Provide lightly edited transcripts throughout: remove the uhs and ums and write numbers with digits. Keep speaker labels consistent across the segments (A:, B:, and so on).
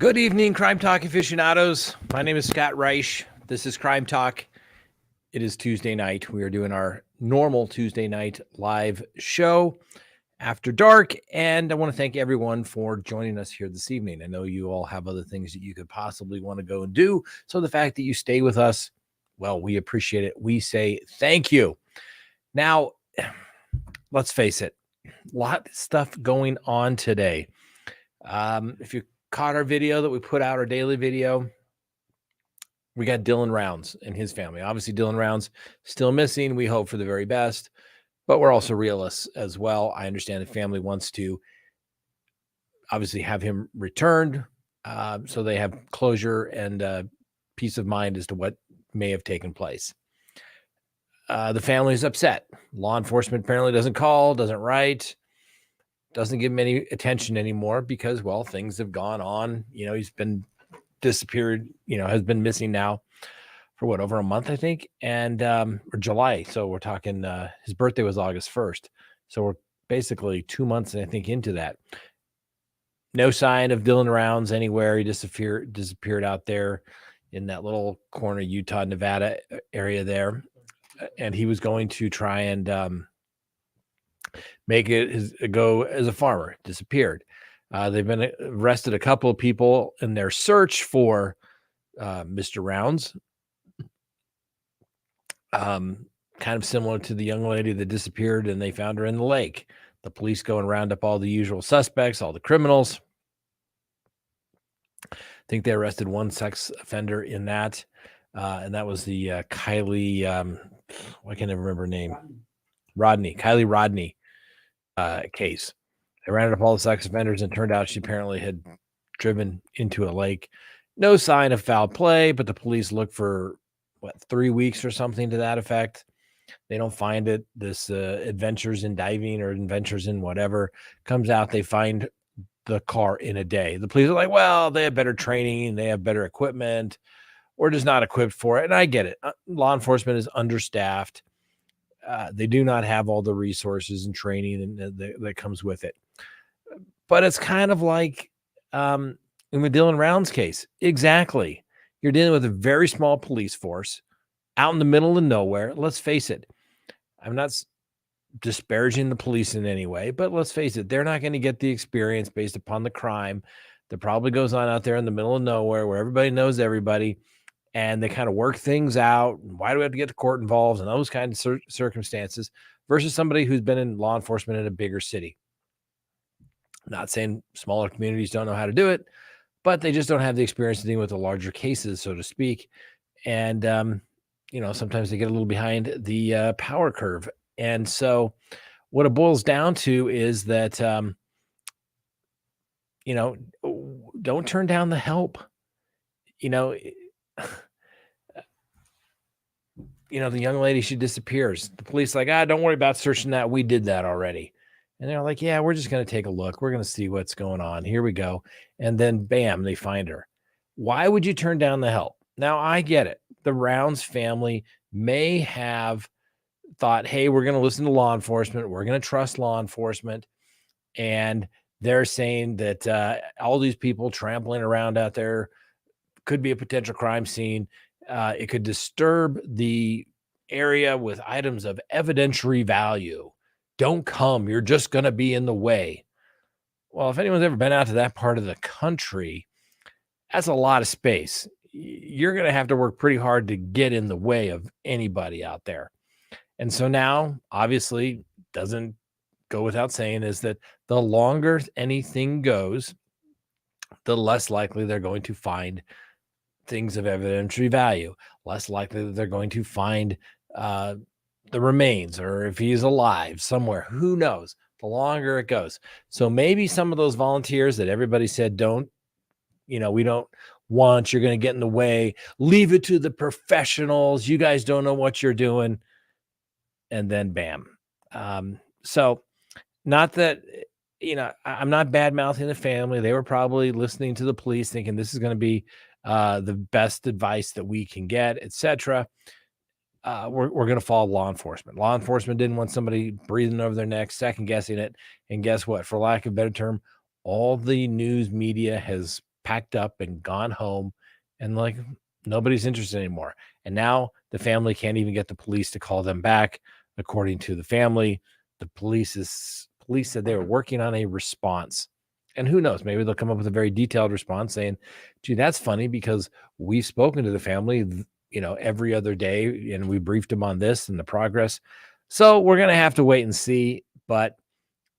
A: Good evening, Crime Talk aficionados. My name is Scott Reich. This is Crime Talk. It is Tuesday night. We are doing our normal Tuesday night live show after dark, and I want to thank everyone for joining us here this evening. I know you all have other things that you could possibly want to go and do, so the fact that you stay with us, well, we appreciate it. We say thank you. Now, let's face it, a lot of stuff going on today. If you caught our video that we put out, our daily video, we got Dylan Rounds and his family. Obviously, Dylan Rounds still missing. We hope for the very best, but we're also realists as well. I understand the family wants to obviously have him returned, so they have closure and peace of mind as to what may have taken place. The family is upset. Law enforcement apparently doesn't call, doesn't write, doesn't give him any attention anymore because, well, things have gone on. You know, he's been disappeared, has been missing now for what, over a month, I think, and or July. So we're talking, his birthday was August 1st. So we're basically 2 months, I think, into that. No sign of Dylan Rounds anywhere. He disappeared out there in that little corner, Utah, Nevada area there. And he was going to try and make it go as a farmer. Disappeared. They've been arrested a couple of people in their search for Mr. Rounds. Kind of similar to the young lady that disappeared and they found her in the lake. The police go and round up all the usual suspects, all the criminals. I think they arrested one sex offender in that. And that was the Kylie, I can't even remember her name. Kylie Rodney case. They rounded up all the sex offenders and turned out she apparently had driven into a lake. No sign of foul play, but the police look for 3 weeks or something to that effect. They don't find it. This adventures in diving or adventures in whatever comes out. They find the car in a day. The police are like, well, they have better training. They have better equipment. We're just not equipped for it. And I get it. Law enforcement is understaffed. They do not have all the resources and training that comes with it. But it's kind of like in the Dylan Rounds case. Exactly. You're dealing with a very small police force out in the middle of nowhere. Let's face it. I'm not disparaging the police in any way, but let's face it. They're not going to get the experience based upon the crime that probably goes on out there in the middle of nowhere where everybody knows everybody. And they kind of work things out. Why do we have to get the court involved and those kinds of circumstances versus somebody who's been in law enforcement in a bigger city? Not saying smaller communities don't know how to do it, but they just don't have the experience dealing with the larger cases, so to speak. And, sometimes they get a little behind the power curve. And so what it boils down to is that, don't turn down the help. The young lady, she disappears. The police like, don't worry about searching that. We did that already. And they're like, yeah, we're just going to take a look. We're going to see what's going on. Here we go. And then bam, they find her. Why would you turn down the help? Now, I get it. The Rounds family may have thought, hey, we're going to listen to law enforcement. We're going to trust law enforcement. And they're saying that all these people trampling around out there could be a potential crime scene. It could disturb the area with items of evidentiary value. Don't come. You're just going to be in the way. Well, if anyone's ever been out to that part of the country, that's a lot of space. You're going to have to work pretty hard to get in the way of anybody out there. And so now, obviously, doesn't go without saying is that the longer anything goes, the less likely they're going to find things of evidentiary value, less likely that they're going to find the remains, or if he's alive somewhere, who knows, the longer it goes. So maybe some of those volunteers that everybody said, we don't want, you're going to get in the way, leave it to the professionals. You guys don't know what you're doing. And then bam. So not that, I'm not bad mouthing the family. They were probably listening to the police thinking this is going to be the best advice that we can get, etc. We're going to follow law enforcement. Law enforcement didn't want somebody breathing over their neck, second guessing it. And guess what? For lack of a better term, all the news media has packed up and gone home, and like nobody's interested anymore. And now the family can't even get the police to call them back. According to the family, the police said they were working on a response. And who knows, maybe they'll come up with a very detailed response saying, gee, that's funny because we've spoken to the family, every other day, and we briefed them on this and the progress. So we're going to have to wait and see. But,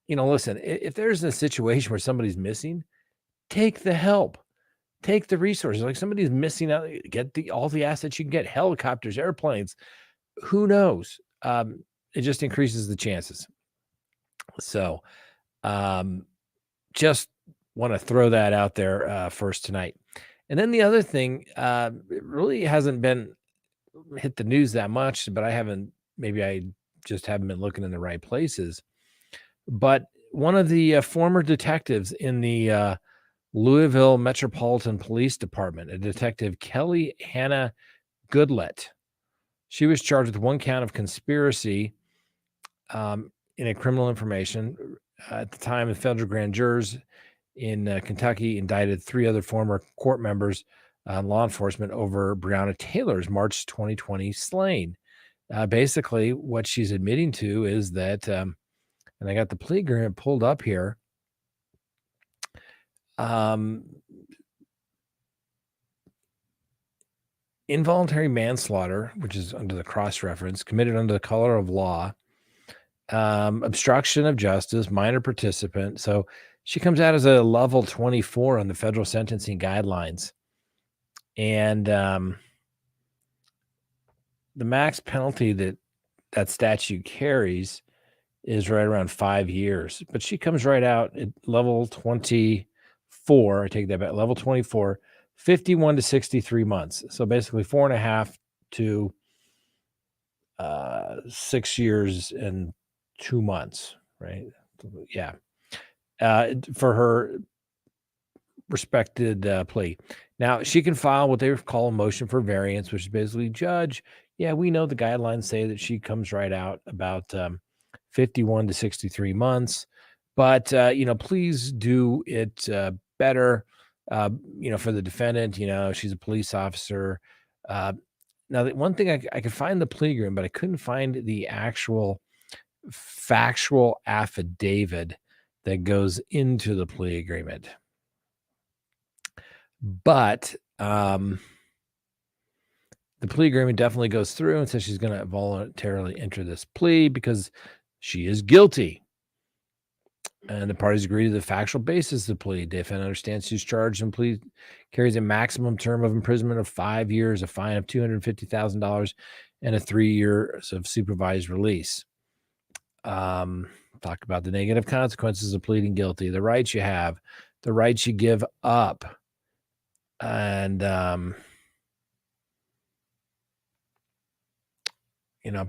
A: listen, if there's a situation where somebody's missing, take the help, take the resources. Like somebody's missing out, get all the assets you can get, helicopters, airplanes, who knows? It just increases the chances. So, just want to throw that out there first tonight. And then the other thing, it really hasn't been hit the news that much, but maybe I just haven't been looking in the right places. But one of the former detectives in the Louisville Metropolitan Police Department, a detective Kelly Hannah Goodlett, she was charged with one count of conspiracy in a criminal information. At the time, the federal grand jurors in Kentucky indicted 3 other former court members, law enforcement, over Breonna Taylor's March 2020 slaying. Basically, what she's admitting to is that, and I got the plea agreement pulled up here. Involuntary manslaughter, which is under the cross-reference, committed under the color of law, obstruction of justice, minor participant. So she comes out as a level 24 on the federal sentencing guidelines. And the max penalty that statute carries is right around 5 years. But she comes right out at level 24. I take that back. Level 24, 51 to 63 months. So basically 4.5 to 6 years and 2 months, right? Yeah. For her respected plea. Now, she can file what they call a motion for variance, which is basically, judge, yeah, we know the guidelines say that she comes right out about 51 to 63 months, but, please do it better, for the defendant. She's a police officer. Now, the one thing I could find the plea agreement, but I couldn't find the actual factual affidavit that goes into the plea agreement. But the plea agreement definitely goes through and says she's going to voluntarily enter this plea because she is guilty. And the parties agree to the factual basis of the plea. Defendant understands she's charged and plea carries a maximum term of imprisonment of 5 years, a fine of $250,000, and a 3 years of supervised release. Talk about the negative consequences of pleading guilty, the rights you have, the rights you give up, and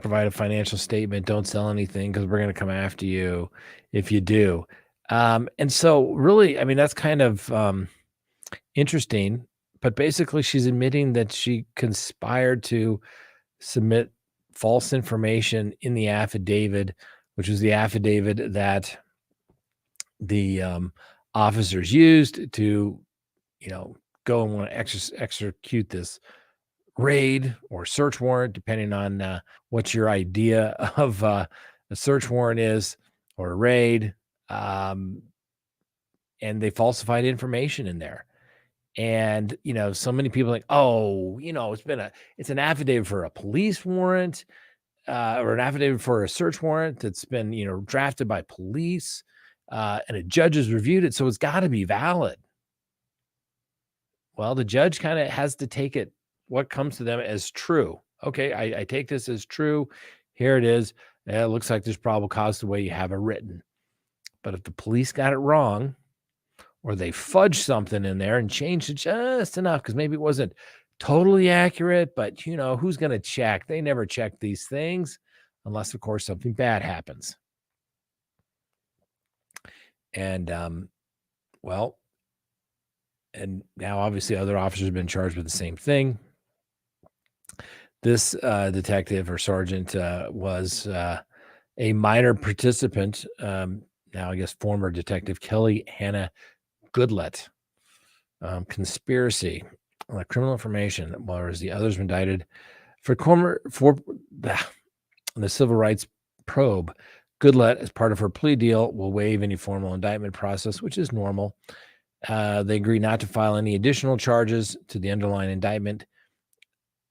A: provide a financial statement. Don't sell anything because we're going to come after you if you do. And so really, that's kind of interesting, but basically she's admitting that she conspired to submit false information in the affidavit, which was the affidavit that the officers used to, go and want to execute this raid or search warrant, depending on what your idea of a search warrant is, or a raid. And they falsified information in there. And, so many people like, oh, it's an affidavit for a police warrant, or an affidavit for a search warrant that's been, drafted by police, and a judge has reviewed it. So it's got to be valid. Well, the judge kind of has to take what comes to them as true. Okay, I take this as true. Here it is. It looks like there's probable cause the way you have it written. But if the police got it wrong, or they fudged something in there and changed it just enough, because maybe it wasn't totally accurate, but who's going to check? They never check these things unless, of course, something bad happens. And, and now obviously other officers have been charged with the same thing. This detective or sergeant was a minor participant. Now, I guess former detective Kelly Hannah Goodlett. Conspiracy, criminal information, whereas the others were indicted for the civil rights probe. Goodlett, as part of her plea deal, will waive any formal indictment process, which is normal. They agree not to file any additional charges to the underlying indictment,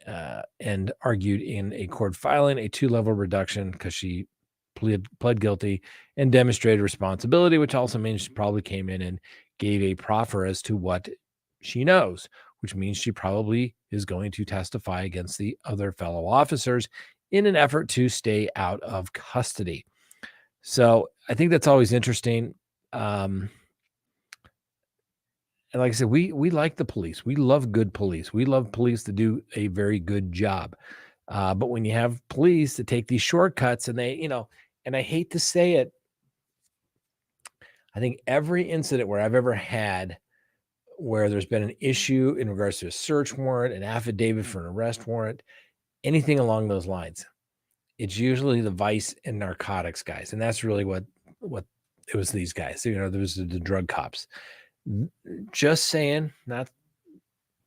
A: and argued in a court filing a 2-level reduction because she pled guilty and demonstrated responsibility, which also means she probably came in and gave a proffer as to what she knows, which means she probably is going to testify against the other fellow officers in an effort to stay out of custody. So I think that's always interesting. And like I said, we like the police. We love good police. We love police to do a very good job. But when you have police that take these shortcuts and they, and I hate to say it, I think every incident where I've ever had where there's been an issue in regards to a search warrant, an affidavit for an arrest warrant, anything along those lines, it's usually the vice and narcotics guys. And that's really what it was, these guys, there was the drug cops. Just saying,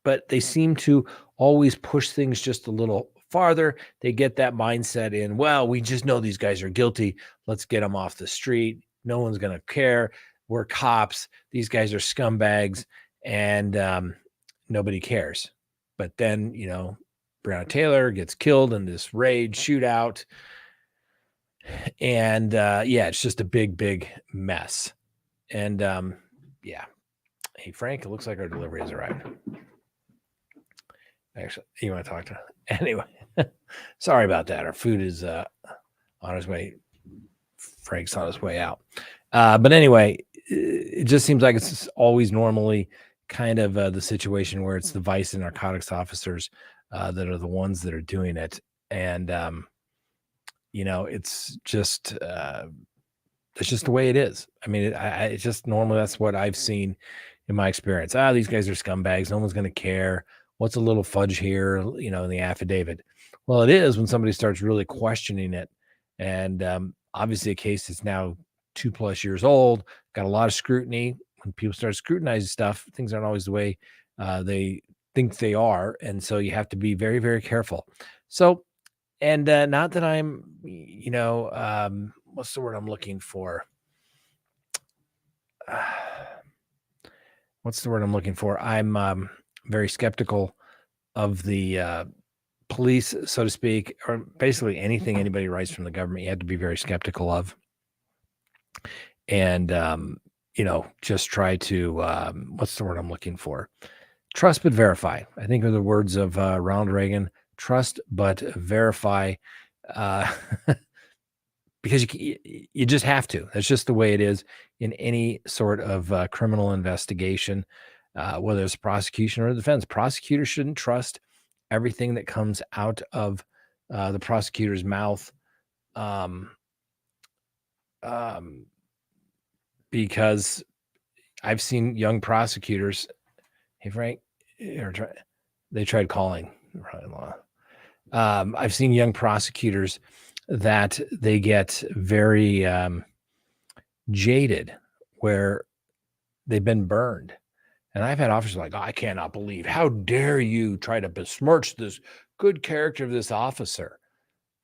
A: but they seem to always push things just a little farther. They get that mindset in, well, we just know these guys are guilty. Let's get them off the street. No one's going to care. We're cops. These guys are scumbags, and nobody cares. But then, Breonna Taylor gets killed in this raid shootout. And it's just a big, big mess. And hey, Frank, it looks like our delivery has arrived. Actually, you want to talk to? Anyway, sorry about that. Our food is on its way. Frank's on his way out. But anyway, it just seems like it's always normally kind of the situation where it's the vice and narcotics officers that are the ones that are doing it. And, it's just the way it is. I mean, it's just normally that's what I've seen in my experience. These guys are scumbags. No one's going to care. What's a little fudge here, in the affidavit? Well, it is when somebody starts really questioning it. And obviously a case that's now 2+ years old, got a lot of scrutiny. When people start scrutinizing stuff, things aren't always the way they think they are. And so you have to be very, very careful. So, and not that I'm, what's the word I'm looking for? What's the word I'm looking for? I'm very skeptical of the police, so to speak, or basically anything anybody writes from the government. You have to be very skeptical of. And, just try to, what's the word I'm looking for? Trust but verify. I think are the words of Ronald Reagan. Trust but verify, because you just have to. That's just the way it is in any sort of criminal investigation, whether it's prosecution or defense. Prosecutors shouldn't trust everything that comes out of the prosecutor's mouth, because I've seen young prosecutors. Hey, Frank, they tried calling. I've seen young prosecutors that they get very jaded, where they've been burned. And I've had officers like, I cannot believe, how dare you try to besmirch this good character of this officer?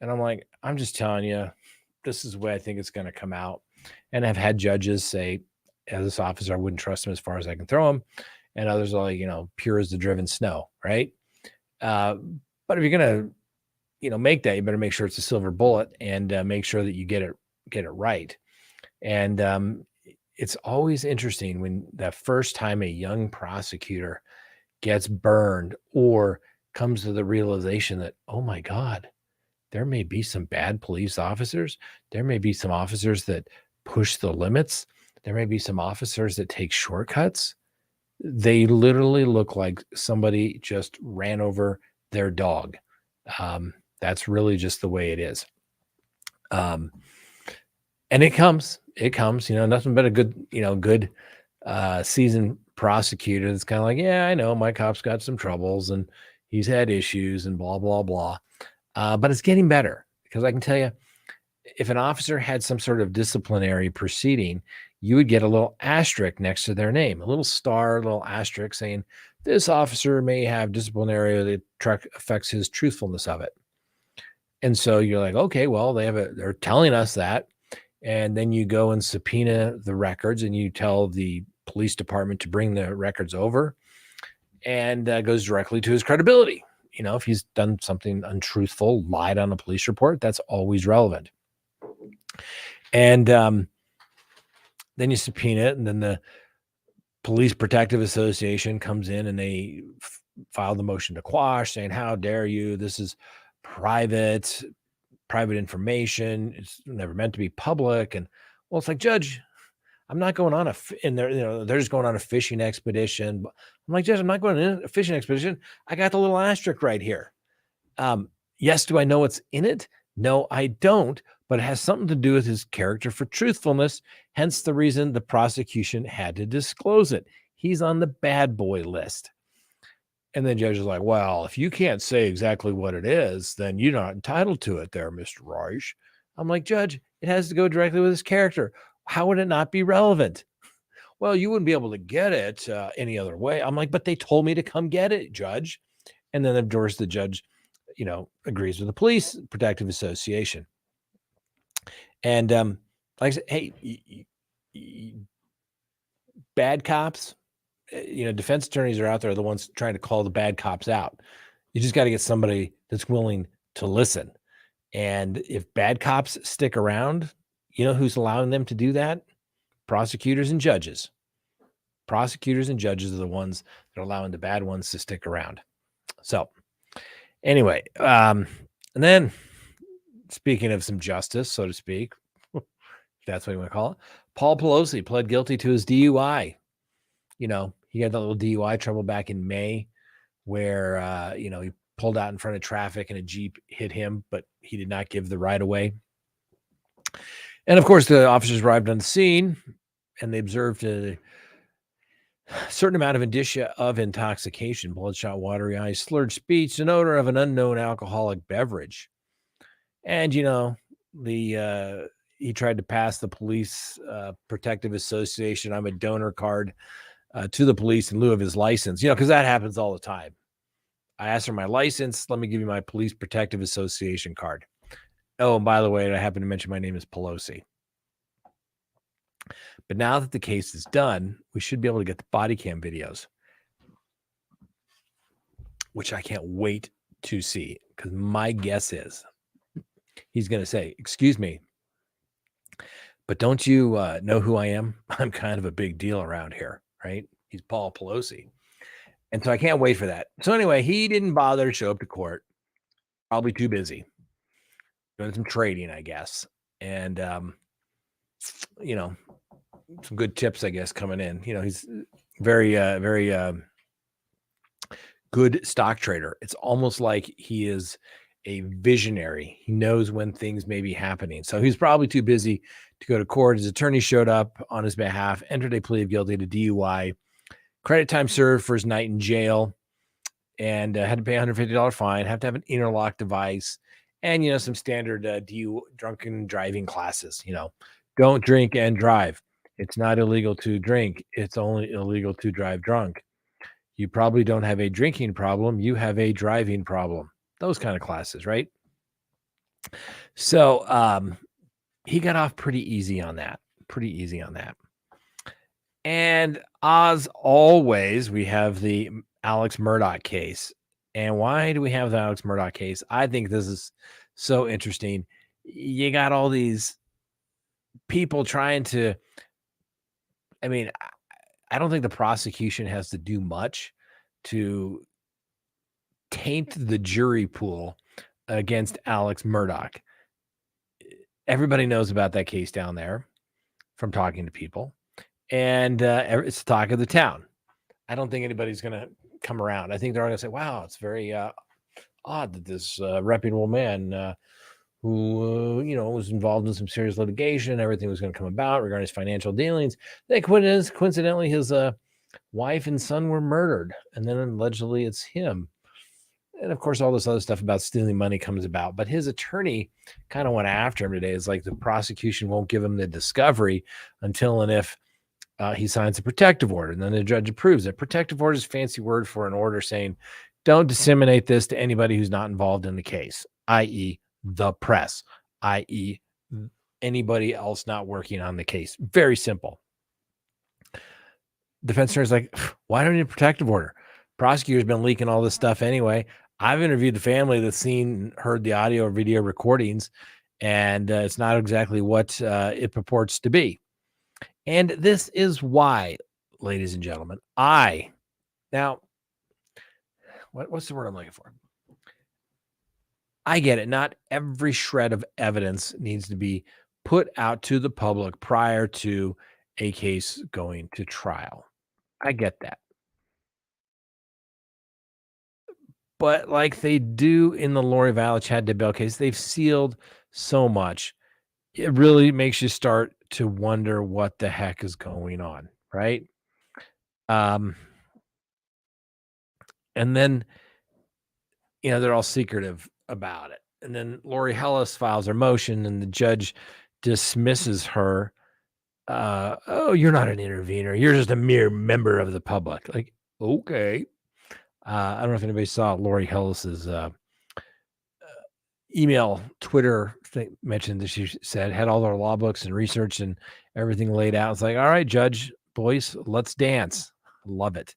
A: And I'm like, I'm just telling you, this is the way I think it's going to come out. And I've had judges say, as this officer, I wouldn't trust him as far as I can throw him. And others are like, pure as the driven snow, right? But if you're going to, make that, you better make sure it's a silver bullet and make sure that you get it right. And it's always interesting when the first time a young prosecutor gets burned or comes to the realization that, oh my God, there may be some bad police officers. There may be some officers that push the limits. There may be some officers that take shortcuts. They literally look like somebody just ran over their dog. That's really just the way it is. And it comes, nothing but a good seasoned prosecutor. It's kind of like, yeah, I know my cop's got some troubles and he's had issues and blah, blah, blah. But it's getting better, because I can tell you, if an officer had some sort of disciplinary proceeding, you would get a little asterisk next to their name, a little star, a little asterisk saying, this officer may have disciplinary that affects his truthfulness of it. And so you're like, okay, well, they're telling us that. And then you go and subpoena the records and you tell the police department to bring the records over, and goes directly to his credibility. If he's done something untruthful, lied on a police report, that's always relevant. And then you subpoena it, and then the Police Protective Association comes in and they file the motion to quash, saying, how dare you? This is private information. It's never meant to be public. And well, it's like, Judge, I'm not going on they're just going on a fishing expedition. I'm like, Judge, I'm not going on a fishing expedition. I got the little asterisk right here. Yes, do I know what's in it? No, I don't, but it has something to do with his character for truthfulness, hence the reason the prosecution had to disclose it. He's on the bad boy list. And the judge is like, well, if you can't say exactly what it is, then you're not entitled to it there, Mr. Reich. I'm like, Judge, it has to go directly with his character. How would it not be relevant? Well, you wouldn't be able to get it any other way. I'm like, but they told me to come get it, Judge. And then, of course, the judge, agrees with the Police Protective Association. And like I said, hey, bad cops, defense attorneys are out there, the ones trying to call the bad cops out. You just got to get somebody that's willing to listen. And if bad cops stick around, who's allowing them to do that? Prosecutors and judges. Prosecutors and judges are the ones that are allowing the bad ones to stick around. So anyway, and then speaking of some justice, so to speak, if that's what you want to call it, Paul Pelosi pled guilty to his DUI. He had that little DUI trouble back in May where, he pulled out in front of traffic and a Jeep hit him, but he did not give the right away. And of course, the officers arrived on the scene and they observed a certain amount of indicia of intoxication, bloodshot, watery eyes, slurred speech, an odor of an unknown alcoholic beverage. And, he tried to pass the Police Protective Association, I'm a donor card to the police in lieu of his license, because that happens all the time. I asked for my license. Let me give you my Police Protective Association card. Oh, and by the way, I happen to mention my name is Pelosi. But now that the case is done, we should be able to get the body cam videos, which I can't wait to see, because my guess is he's going to say, excuse me, but don't you know who I am? I'm kind of a big deal around here, right? He's Paul Pelosi. And so I can't wait for that. So anyway, he didn't bother to show up to court. Probably too busy doing some trading, I guess. And, some good tips, I guess, coming in. He's very, very good stock trader. It's almost like he is a visionary. He knows when things may be happening. So he's probably too busy to go to court. His attorney showed up on his behalf, entered a plea of guilty to DUI, credit time served for his night in jail, and had to pay a $150 fine, have to have an interlock device, and, some standard drunken driving classes. Don't drink and drive. It's not illegal to drink. It's only illegal to drive drunk. You probably don't have a drinking problem. You have a driving problem. Those kind of classes, right? So he got off pretty easy on that. And as always, we have the Alex Murdaugh case. And why do we have the Alex Murdaugh case? I think this is so interesting. You got all these people trying to, I don't think the prosecution has to do much to taint the jury pool against Alex Murdaugh. Everybody knows about that case down there from talking to people. And it's the talk of the town. I don't think anybody's going to come around. I think they're all going to say, wow, it's very odd that this reputable man who, was involved in some serious litigation, everything was going to come about regarding his financial dealings. That coincidentally, his wife and son were murdered. And then allegedly it's him. And of course, all this other stuff about stealing money comes about. But his attorney kind of went after him today. It's like the prosecution won't give him the discovery until and if he signs a protective order. And then the judge approves it. Protective order is a fancy word for an order saying, don't disseminate this to anybody who's not involved in the case, i.e., the press, i.e., anybody else not working on the case. Very simple. Defense attorney's like, why don't you need a protective order? Prosecutor's been leaking all this stuff anyway. I've interviewed the family that's heard the audio or video recordings, and it's not exactly what it purports to be. And this is why, ladies and gentlemen, what's the word I'm looking for? I get it. Not every shred of evidence needs to be put out to the public prior to a case going to trial. I get that. But like they do in the Lori Vallow Chad DeBell case, they've sealed so much. It really makes you start to wonder what the heck is going on, right? And then, they're all secretive about it. And then Lori Hellis files her motion and the judge dismisses her. Oh, you're not an intervener. You're just a mere member of the public. Like, okay. I don't know if anybody saw Lori Hellis's email, Twitter thing mentioned that she said had all their law books and research and everything laid out. It's like, all right, Judge Boyce, let's dance. Love it.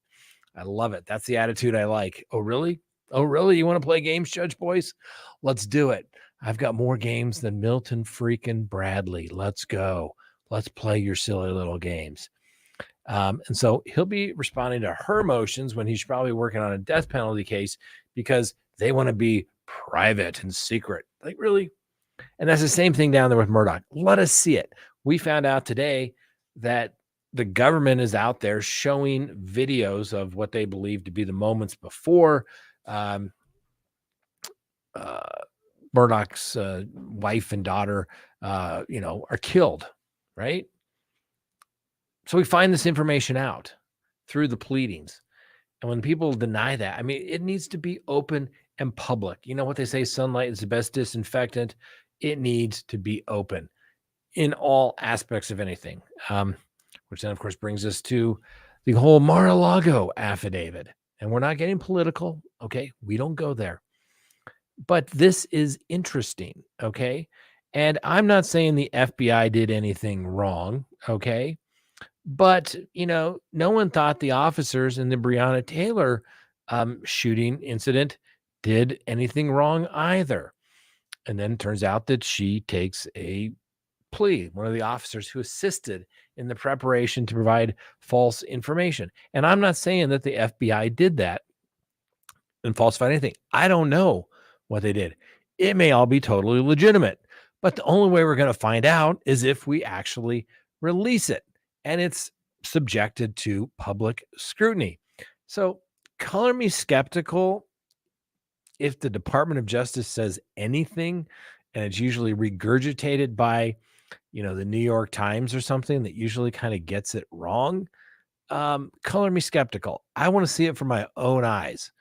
A: I love it. That's the attitude I like. Oh, really? Oh, really? You want to play games, Judge Boyce? Let's do it. I've got more games than Milton freaking Bradley. Let's go. Let's play your silly little games. And so he'll be responding to her motions when he's probably working on a death penalty case because they want to be private and secret. Like, really? And that's the same thing down there with Murdoch. Let us see it. We found out today that the government is out there showing videos of what they believe to be the moments before Murdoch's wife and daughter, are killed, right? So we find this information out through the pleadings. And when people deny that, I mean, it needs to be open and public. You know what they say, sunlight is the best disinfectant. It needs to be open in all aspects of anything, which then, of course, brings us to the whole Mar-a-Lago affidavit. And we're not getting political, okay? We don't go there. But this is interesting, okay? And I'm not saying the FBI did anything wrong, okay? But, no one thought the officers in the Breonna Taylor shooting incident did anything wrong either. And then it turns out that she takes a plea, one of the officers who assisted in the preparation to provide false information. And I'm not saying that the FBI did that and falsified anything. I don't know what they did. It may all be totally legitimate, but the only way we're going to find out is if we actually release it. And it's subjected to public scrutiny. So color me skeptical if the Department of Justice says anything and it's usually regurgitated by, the New York Times or something that usually kind of gets it wrong. Color me skeptical. I want to see it from my own eyes.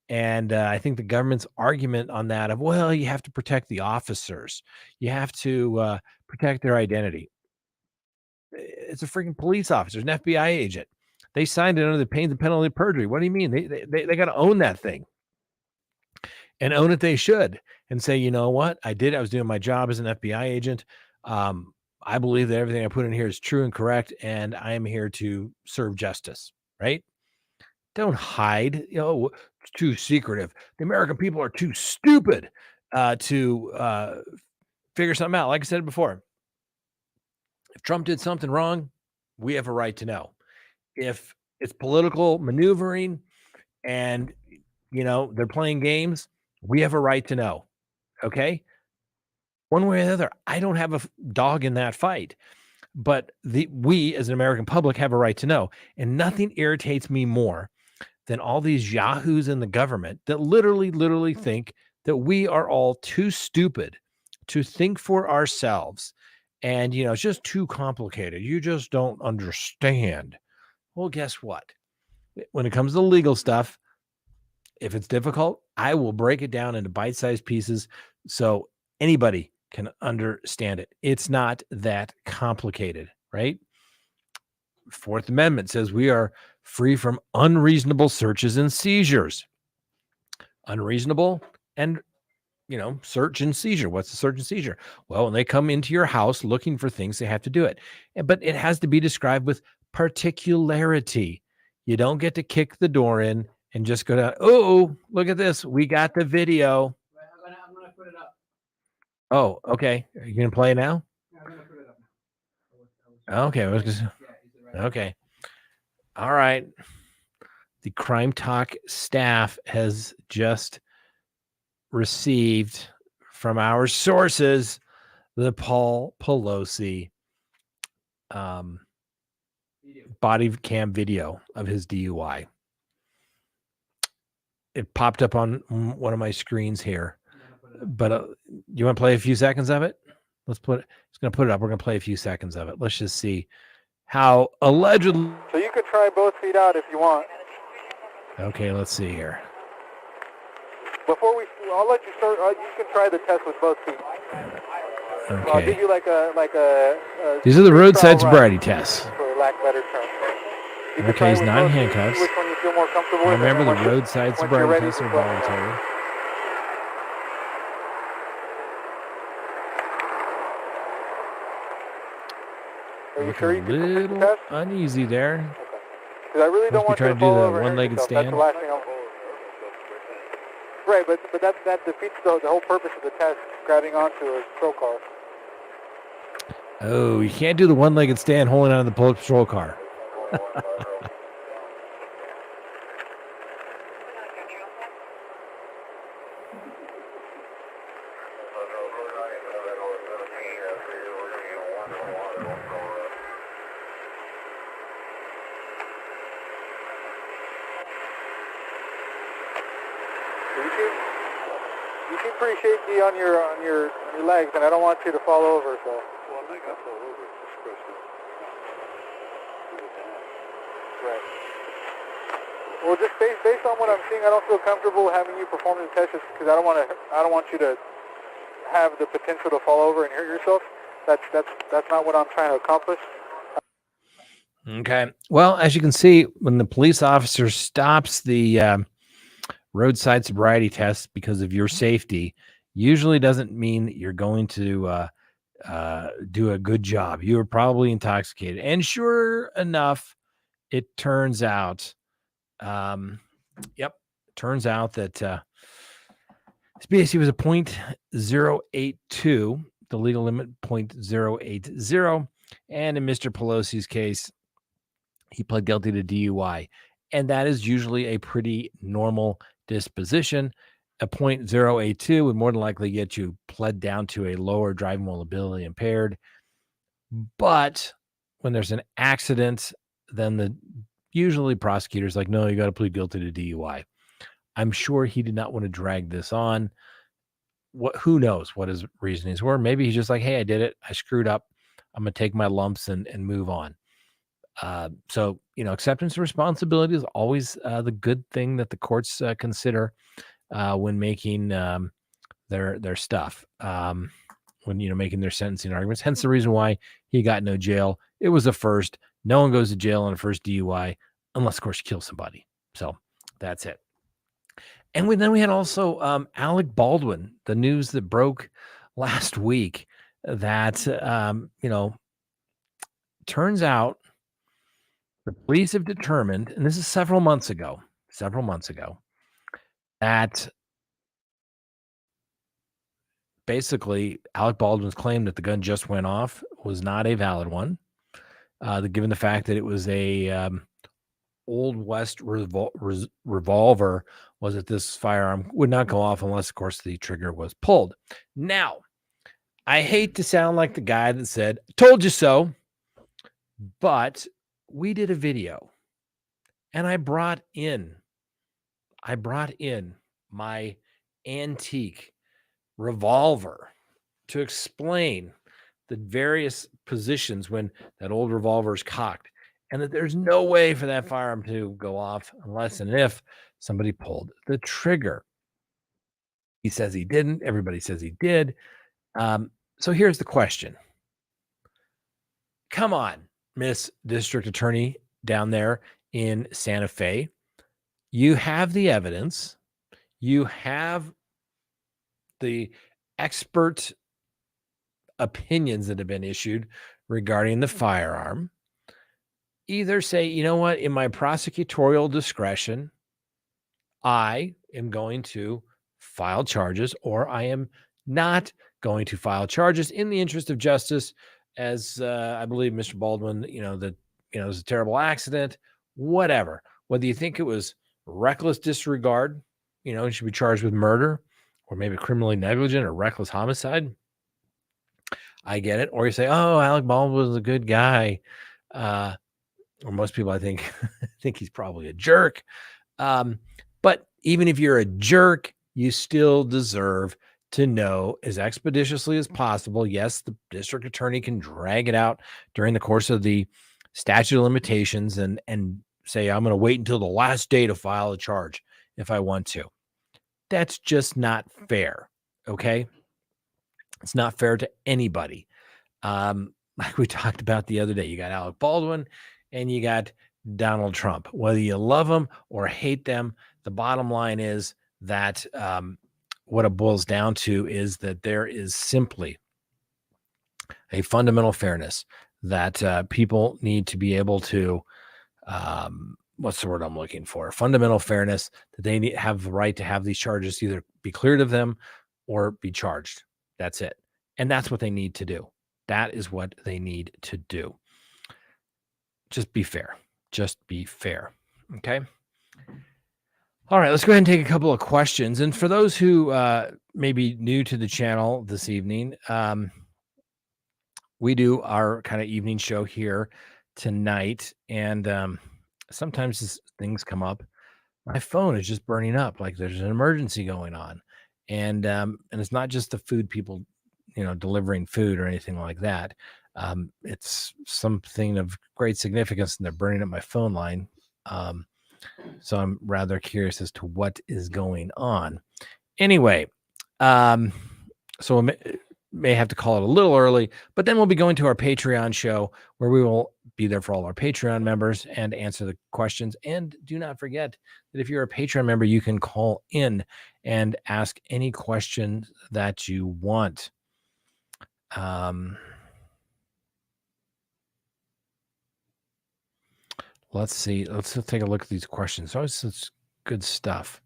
A: And I think the government's argument on that of, well, you have to protect the officers. You have to protect their identity. It's a freaking police officer, an FBI agent. They signed it under the pains and penalty of perjury. What do you mean? They got to own that thing and own it. They should and say, you know what? I was doing my job as an FBI agent. I believe that everything I put in here is true and correct, and I am here to serve justice, right? Don't hide, it's too secretive. The American people are too stupid to figure something out. Like I said before, if Trump did something wrong, we have a right to know. If it's political maneuvering and, they're playing games, we have a right to know. Okay? One way or the other, I don't have a dog in that fight. But we as an American public have a right to know. And nothing irritates me more than all these yahoos in the government that literally think that we are all too stupid to think for ourselves. And, it's just too complicated. You just don't understand. Well, guess what? When it comes to legal stuff, if it's difficult, I will break it down into bite-sized pieces so anybody can understand it. It's not that complicated, right? Fourth Amendment says we are free from unreasonable searches and seizures. Unreasonable and, search and seizure. What's the search and seizure? Well, when they come into your house looking for things, they have to do it. But it has to be described with particularity. You don't get to kick the door in and just go down. Oh, look at this. We got the video.
B: I'm gonna put it up.
A: Oh, okay. Are you going to play it now?
B: Yeah, I'm gonna put it up now.
A: Okay. Okay. All right. The CrimeTalk staff has just received from our sources the Paul Pelosi body cam video of his DUI. It popped up on one of my screens here, but you want to play a few seconds of it? It's going to put it up. We're going to play a few seconds of it. Let's just see how allegedly.
C: So you could try both feet out if you want.
A: Okay, let's see here.
C: I'll let you start. You can try the test with both feet.
A: Okay.
C: I'll give you like a
A: These are the roadside sobriety tests.
C: For lack of better term.
A: Okay, he's not in handcuffs.
C: Which one you feel more comfortable with?
A: Remember, the roadside sobriety tests are voluntary.
C: Are you sure you can complete the
A: little
C: test?
A: uneasy there.
C: Because I really don't want you to fall over and hurt
A: one-legged
C: yourself.
A: stand.
C: That's the last thing Right, but that defeats the whole purpose of the test, grabbing onto a patrol car.
A: Oh, you can't do the one-legged stand holding on to the patrol car.
C: You seem pretty shaky on your legs, and I don't want you to fall over. So.
D: Well, I got fall over. This question.
C: Right. Well, just based on what I'm seeing, I don't feel comfortable having you perform the test just because I don't want you to have the potential to fall over and hurt yourself. That's not what I'm trying to accomplish.
A: Okay. Well, as you can see, when the police officer stops the roadside sobriety test because of your safety, usually doesn't mean that you're going to do a good job. You were probably intoxicated. And sure enough, it turns out, turns out that SBAC was a 0.082, the legal limit 0.080. And in Mr. Pelosi's case, he pled guilty to DUI. And that is usually a pretty normal disposition. A 0.082 would more than likely get you pled down to a lower driving while ability impaired. But when there's an accident, then usually prosecutors like, no, you got to plead guilty to DUI. I'm sure he did not want to drag this on. Who knows what his reasonings were? Maybe he's just like, hey, I did it. I screwed up. I'm going to take my lumps and move on. So, acceptance of responsibility is always the good thing that the courts consider when making their stuff, when, making their sentencing arguments. Hence the reason why he got no jail. It was a first. No one goes to jail on a first DUI unless, of course, you kill somebody. So that's it. And then we had also Alec Baldwin, the news that broke last week that, turns out the police have determined, and this is several months ago, that basically Alec Baldwin's claim that the gun just went off was not a valid one, given the fact that it was a Old West revolver, was that this firearm would not go off unless, of course, the trigger was pulled. Now, I hate to sound like the guy that said, told you so, but we did a video and I brought in my antique revolver to explain the various positions when that old revolver is cocked. and that there's no way for that firearm to go off unless and if somebody pulled the trigger. He says he didn't. Everybody says he did. So here's the question. Come on, Miss District Attorney down there in Santa Fe. You have the evidence. You have the expert opinions that have been issued regarding the firearm. Either say, you know what, in my prosecutorial discretion, I am going to file charges, or I am not going to file charges in the interest of justice, as I believe Mr. Baldwin, that it was a terrible accident, whatever. Whether you think it was reckless disregard, he should be charged with murder, or maybe criminally negligent or reckless homicide. I get it. Or you say, oh, Alec Baldwin was a good guy. Or most people, I think, think he's probably a jerk. But even if you're a jerk, you still deserve to know as expeditiously as possible. Yes, the district attorney can drag it out during the course of the statute of limitations and say, I'm going to wait until the last day to file a charge if I want to. That's just not fair. Okay. It's not fair to anybody. Like we talked about the other day, you got Alec Baldwin and you got Donald Trump. Whether you love them or hate them, the bottom line is that what it boils down to is that there is simply a fundamental fairness that people need to be able to, what's the word I'm looking for? Fundamental fairness that they have the right to have these charges either be cleared of them or be charged. That's it. And that's what they need to do. That is what they need to do. Just be fair. Just be fair. Okay. All right. Let's go ahead and take a couple of questions. And for those who may be new to the channel this evening, we do our kind of evening show here tonight. And sometimes things come up. My phone is just burning up like there's an emergency going on. And it's not just the food people, delivering food or anything like that. It's something of great significance, and they're burning up my phone line. So I'm rather curious as to what is going on. Anyway, so we may have to call it a little early, but then we'll be going to our Patreon show where we will be there for all our Patreon members and answer the questions. And do not forget that if you're a Patreon member, you can call in and ask any question that you want. Let's see. Let's take a look at these questions. Always such good stuff.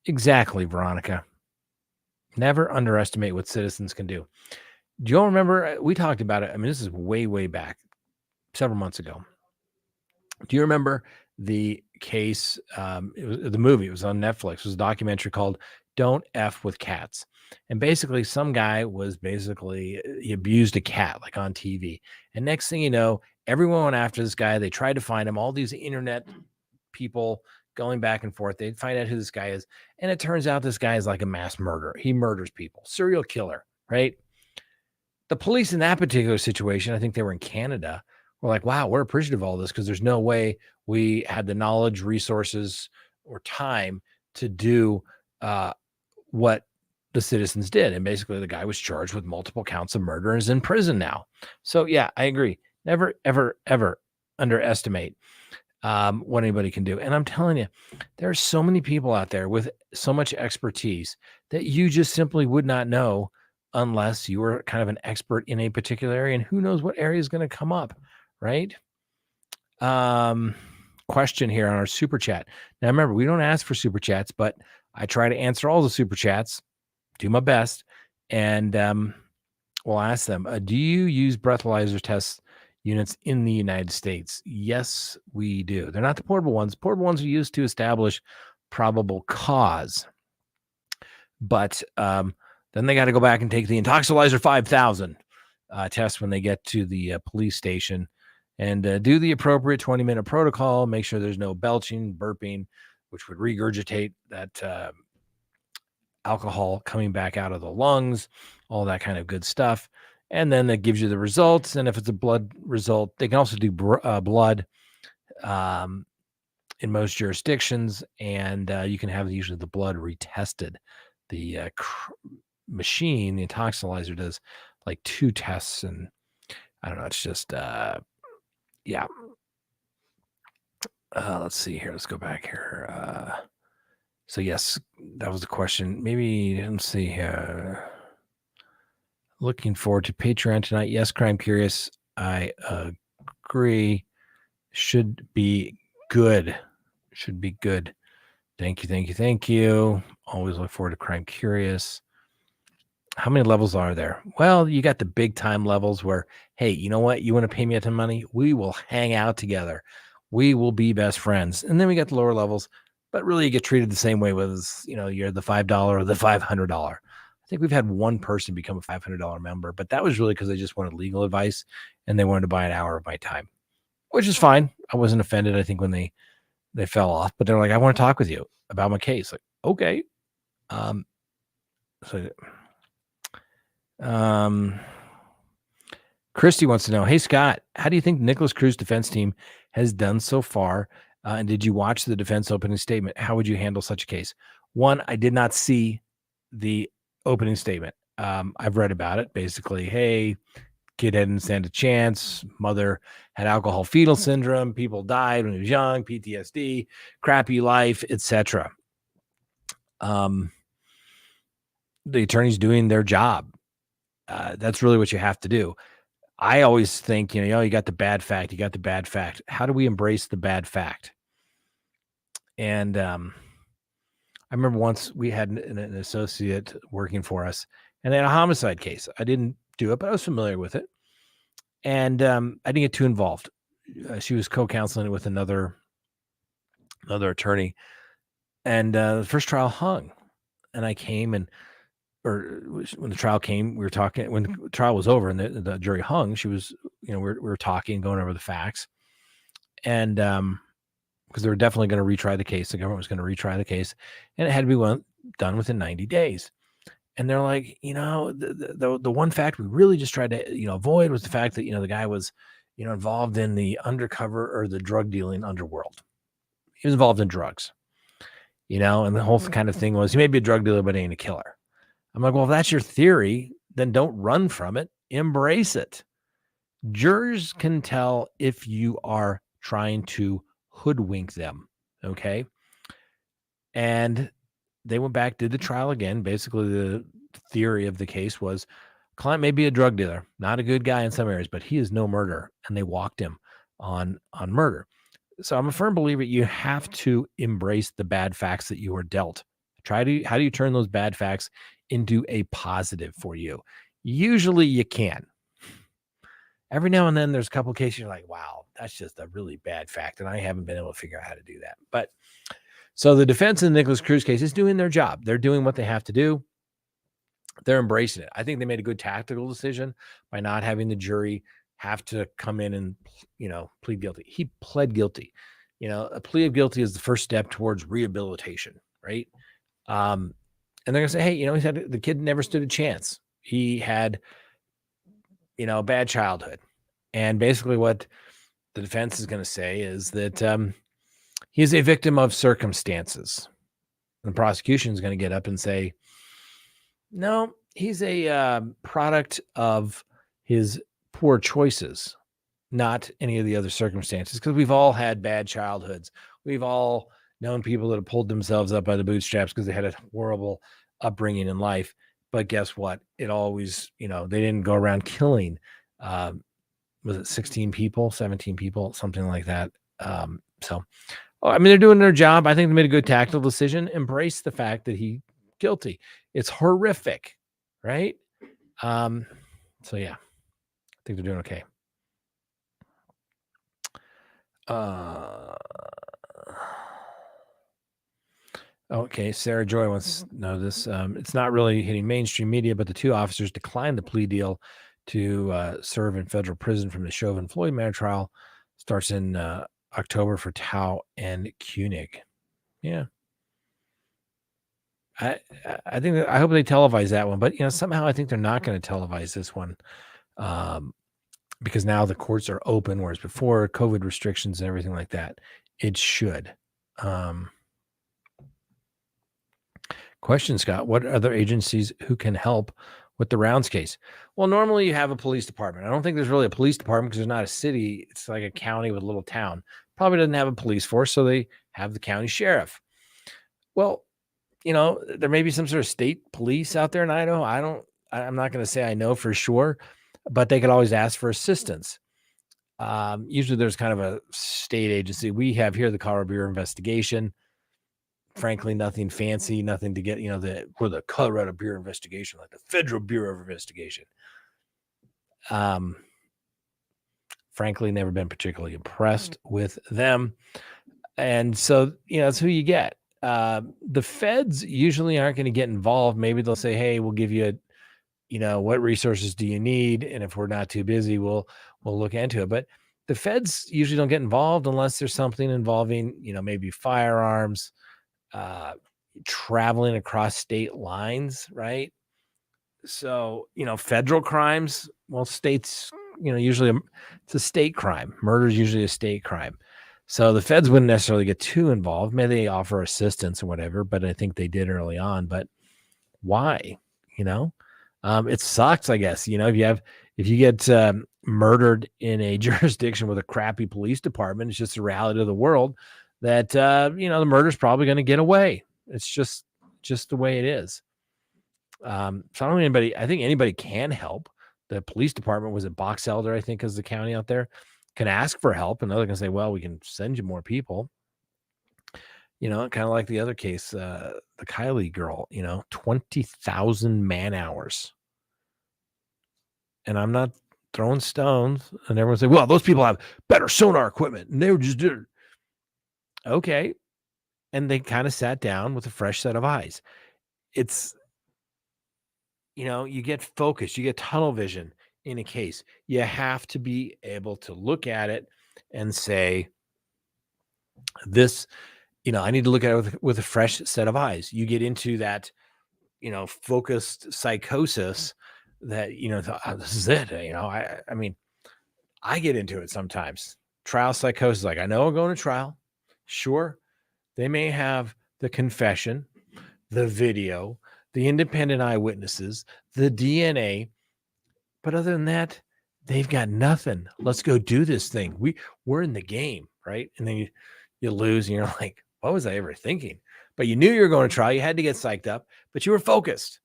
A: Exactly, Veronica. Never underestimate what citizens can do. Do you all remember? We talked about it. I mean, this is way, way back, several months ago. Do you remember the case? It was the movie. It was on Netflix. It was a documentary called "Don't F with Cats," and basically, some guy he abused a cat, like on TV. And next thing you know, everyone went after this guy. They tried to find him. All these internet people going back and forth. They find out who this guy is, and it turns out this guy is like a mass murderer. He murders people, serial killer, right? The police in that particular situation, I think they were in Canada, were like, wow, we're appreciative of all this because there's no way we had the knowledge, resources, or time to do what the citizens did. And basically the guy was charged with multiple counts of murder and is in prison now. So yeah, I agree. Never, ever, ever underestimate what anybody can do. And I'm telling you, there are so many people out there with so much expertise that you just simply would not know unless you were kind of an expert in a particular area, and who knows what area is going to come up, right? Question here on our super chat. Now, remember, we don't ask for super chats, but I try to answer all the super chats, do my best, and we'll ask them, do you use breathalyzer test units in the United States? Yes, we do. They're not the portable ones. Portable ones are used to establish probable cause, but then they got to go back and take the Intoxilizer 5000 test when they get to the police station and do the appropriate 20-minute protocol, make sure there's no belching, burping, which would regurgitate that alcohol coming back out of the lungs, all that kind of good stuff. And then that gives you the results. And if it's a blood result, they can also do blood in most jurisdictions. And you can have usually the blood retested. The machine, the intoxilizer, does like 2 tests. And I don't know. It's just, yeah. Let's see here. Let's go back here. So yes, that was the question. Maybe let's see here. Looking forward to Patreon tonight. Yes, Crime Curious. I agree. Should be good. Should be good. Thank you, thank you, thank you. Always look forward to Crime Curious. How many levels are there? Well, you got the big time levels where, hey, you know what? You want to pay me a ton of money? We will hang out together. We will be best friends. And then we got the lower levels, but really you get treated the same way with, you're the $5 or the $500. I think we've had one person become a $500 member, but that was really because they just wanted legal advice and they wanted to buy an hour of my time, which is fine. I wasn't offended, I think, when they fell off, but they're like, I want to talk with you about my case. Like, okay. Christy wants to know, hey, Scott, how do you think Nicholas Cruz defense team has done so far? And did you watch the defense opening statement? How would you handle such a case? One, I did not see the opening statement. I've read about it. Basically, hey, kid didn't stand a chance. Mother had alcohol fetal syndrome. People died when he was young. PTSD, crappy life, etc. The attorney's doing their job. That's really what you have to do. I always think, you got the bad fact. You got the bad fact. How do we embrace the bad fact? And I remember once we had an associate working for us, and they had a homicide case. I didn't do it, but I was familiar with it. And I didn't get too involved. She was co-counseling it with another attorney. And the first trial hung. And I came when the trial came, we were talking. When the trial was over and the jury hung, she was, we were talking, going over the facts. And because they were definitely going to retry the case. The government was going to retry the case. And it had to be done within 90 days. And they're like, the one fact we really just tried to, avoid was the fact that, the guy was, involved in the undercover or the drug dealing underworld. He was involved in drugs, and the whole kind of thing was he may be a drug dealer, but he ain't a killer. I'm like, well, if that's your theory, then don't run from it. Embrace it. Jurors can tell if you are trying to hoodwink them. Okay. And they went back, did the trial again. Basically, the theory of the case was client may be a drug dealer, not a good guy in some areas, but he is no murderer. And they walked him on murder. So I'm a firm believer you have to embrace the bad facts that you are dealt. How do you turn those bad facts into a positive for you? Usually you can. Every now and then there's a couple of cases you're like, wow, that's just a really bad fact. And I haven't been able to figure out how to do that. But so the defense in the Nicholas Cruz case is doing their job. They're doing what they have to do. They're embracing it. I think they made a good tactical decision by not having the jury have to come in and, plead guilty. He pled guilty. A plea of guilty is the first step towards rehabilitation, right? And they're going to say, hey, the kid never stood a chance. He had, a bad childhood. And basically what the defense is going to say is that he is a victim of circumstances. And the prosecution is going to get up and say, no, he's a product of his poor choices, not any of the other circumstances, because we've all had bad childhoods. We've all known people that have pulled themselves up by the bootstraps because they had a horrible upbringing in life. But guess what? It always, they didn't go around killing, was it 16 people, 17 people, something like that. They're doing their job. I think they made a good tactical decision. Embrace the fact that he's guilty. It's horrific, right? So yeah, I think they're doing okay. Okay, Sarah Joy wants to know this. It's not really hitting mainstream media, but the 2 officers declined the plea deal to serve in federal prison from the Chauvin Floyd Manor trial. Starts in October for Tao and Koenig. Yeah. I think I hope they televise that one, but somehow I think they're not going to televise this one because now the courts are open, whereas before COVID restrictions and everything like that. It should. Question, Scott, what other agencies who can help with the Rounds case? Well, normally you have a police department. I don't think there's really a police department because there's not a city. It's like a county with a little town. Probably doesn't have a police force, so they have the county sheriff. Well, there may be some sort of state police out there in Idaho. I'm not going to say I know for sure, but they could always ask for assistance. Usually there's kind of a state agency. We have here the Colorado Bureau of Investigation. Frankly, nothing fancy, nothing to get, we're the Colorado Bureau of Investigation, like the Federal Bureau of Investigation. Frankly, never been particularly impressed with them. And so, that's who you get. The feds usually aren't going to get involved. Maybe they'll say, hey, we'll give you what resources do you need? And if we're not too busy, we'll look into it. But the feds usually don't get involved unless there's something involving, maybe firearms, traveling across state lines, right? So, federal crimes, well, states, usually it's a state crime. Murder is usually a state crime. So the feds wouldn't necessarily get too involved. Maybe they offer assistance or whatever, but I think they did early on. But why? It sucks, I guess. If you get murdered in a jurisdiction with a crappy police department, it's just the reality of the world that the murder's probably going to get away. It's just the way it is. So I don't think anybody can help. The police department was at Box Elder, I think, is the county out there, can ask for help, and they're going to say, well, we can send you more people. Kind of like the other case, the Kylie girl, 20,000 man hours. And I'm not throwing stones. And everyone say, well, those people have better sonar equipment. And they were just doing it. Okay. And they kind of sat down with a fresh set of eyes. It's, you get focus, you get tunnel vision in a case. You have to be able to look at it and say, this, I need to look at it with a fresh set of eyes. You get into that, focused psychosis that, this is it. I mean, I get into it sometimes. Trial psychosis, like, I know I'm going to trial. Sure. They may have the confession, the video, the independent eyewitnesses, the DNA. But other than that, they've got nothing. Let's go do this thing. We're in the game, right? And then you lose and you're like, what was I ever thinking? But you knew you were going to trial. You had to get psyched up, but you were focused.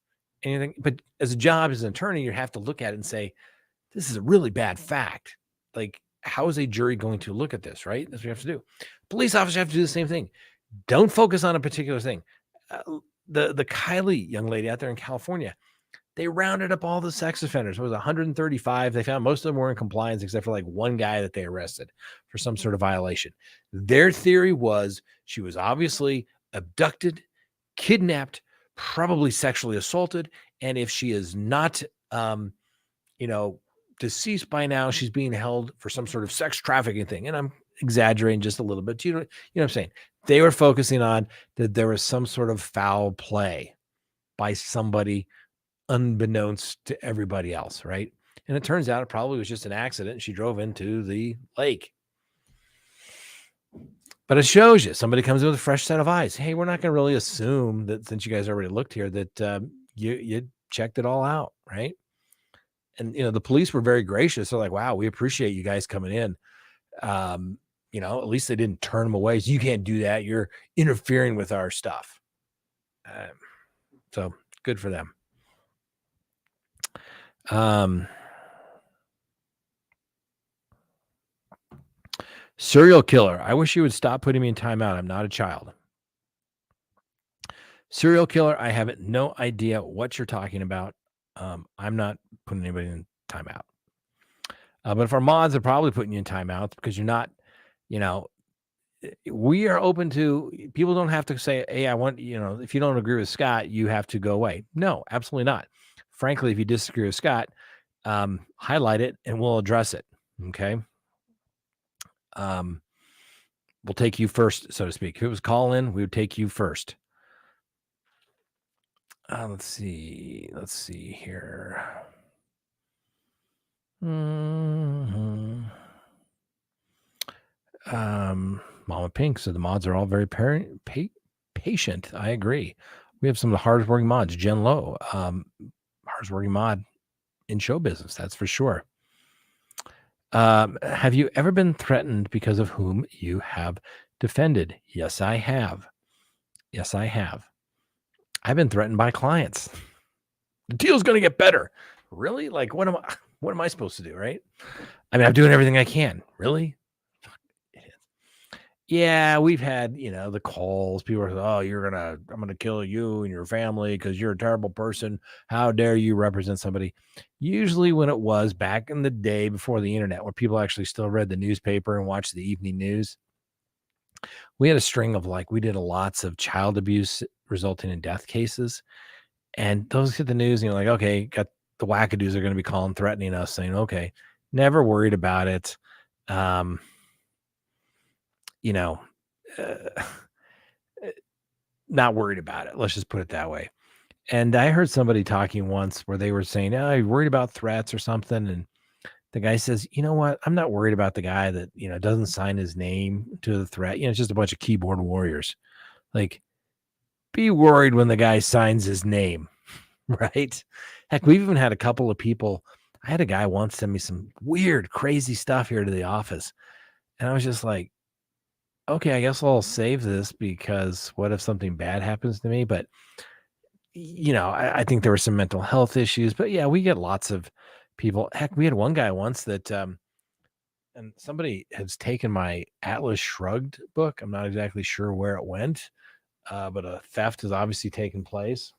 A: But as a job, as an attorney, you have to look at it and say, this is a really bad fact. Like, how is a jury going to look at this, right? That's what you have to do. Police officers have to do the same thing. Don't focus on a particular thing. The Kylie young lady out there in California, they rounded up all the sex offenders. It was 135. They found most of them were in compliance except for like one guy that they arrested for some sort of violation. Their theory was she was obviously abducted, kidnapped, probably sexually assaulted. And if she is not, deceased by now, she's being held for some sort of sex trafficking thing. And I'm exaggerating just a little bit. You know what I'm saying? They were focusing on that there was some sort of foul play by somebody unbeknownst to everybody else, right? And it turns out it probably was just an accident. And she drove into the lake. But it shows you somebody comes in with a fresh set of eyes. Hey, we're not going to really assume that since you guys already looked here that you checked it all out, right? And the police were very gracious. They're like, "Wow, we appreciate you guys coming in." At least they didn't turn them away. So you can't do that. You're interfering with our stuff. So good for them. Serial killer. I wish you would stop putting me in timeout. I'm not a child. Serial killer. I have no idea what you're talking about. I'm not putting anybody in timeout. But if our mods are probably putting you in timeout because you're not, we are open to, people don't have to say, hey, I want, if you don't agree with Scott, you have to go away. No, absolutely not. Frankly, if you disagree with Scott, highlight it and we'll address it. Okay. We'll take you first, so to speak. If it was call in, we would take you first. Let's see here. Mhm. Mama Pink said the mods are all very patient. I agree. We have some of the hardest working mods. Jen Lowe, hardest working mod in show business, that's for sure. Have you ever been threatened because of whom you have defended? Yes, I have. Yes, I have. I've been threatened by clients. The deal's going to get better. Really? Like, what am I supposed to do? Right? I mean, I'm doing everything I can. Really? Yeah, we've had, the calls. People are, I'm gonna kill you and your family because you're a terrible person. How dare you represent somebody? Usually, when it was back in the day before the internet, where people actually still read the newspaper and watched the evening news, we had a string of we did lots of child abuse resulting in death cases, and those hit the news, and you're like, okay, got the wackadoos are going to be calling, threatening us, saying, okay, never worried about it. Um, you know. Uh, Not worried about it. Let's just put it that way. And I heard somebody talking once where they were saying, "Oh, you're worried about threats or something." And the guy says, "You know what? I'm not worried about the guy that, doesn't sign his name to the threat. It's just a bunch of keyboard warriors. Like, be worried when the guy signs his name." Right? Heck, we've even had a couple of people. I had a guy once send me some weird, crazy stuff here to the office. And I was just like, okay, I guess I'll save this because what if something bad happens to me? But I think there were some mental health issues, but yeah, we get lots of people. Heck, we had one guy once that, and somebody has taken my Atlas Shrugged book. I'm not exactly sure where it went, but a theft has obviously taken place.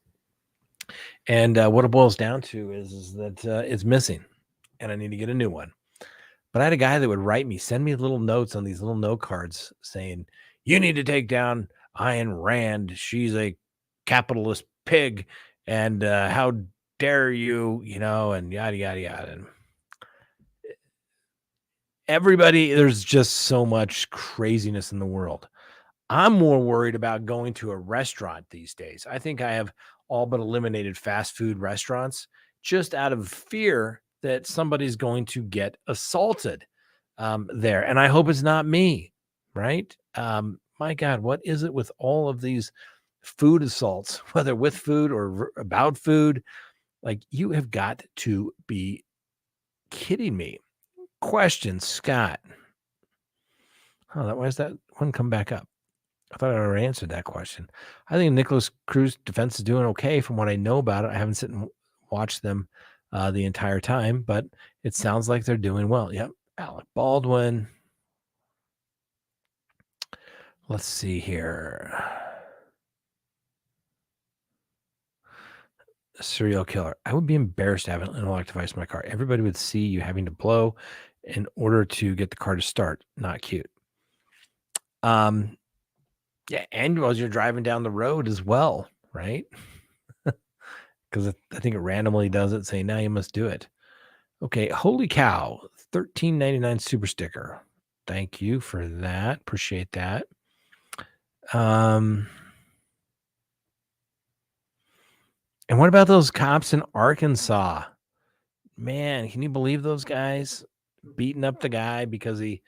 A: And what it boils down to is that it's missing, and I need to get a new one. But I had a guy that would send me little notes on these little note cards saying, "You need to take down Ayn Rand. She's a capitalist pig, and how dare you, and yada, yada, yada." And there's just so much craziness in the world. I'm more worried about going to a restaurant these days. I think I have all but eliminated fast food restaurants just out of fear that somebody's going to get assaulted there. And I hope it's not me, right? My God, what is it with all of these food assaults, whether with food or about food? Like, you have got to be kidding me. Question, Scott. Oh, why does that one come back up? I thought I already answered that question. I think Nicholas Cruz defense is doing okay from what I know about it. I haven't sit and watched them the entire time, but it sounds like they're doing well. Yep. Alec Baldwin. Let's see here. A serial killer. I would be embarrassed to have an intellect device in my car. Everybody would see you having to blow in order to get the car to start. Not cute. Yeah, and as you're driving down the road as well, right? Because I think it randomly does it, saying, now you must do it. Okay, holy cow, $13.99 super sticker. Thank you for that. Appreciate that. And what about those cops in Arkansas? Man, can you believe those guys beating up the guy because he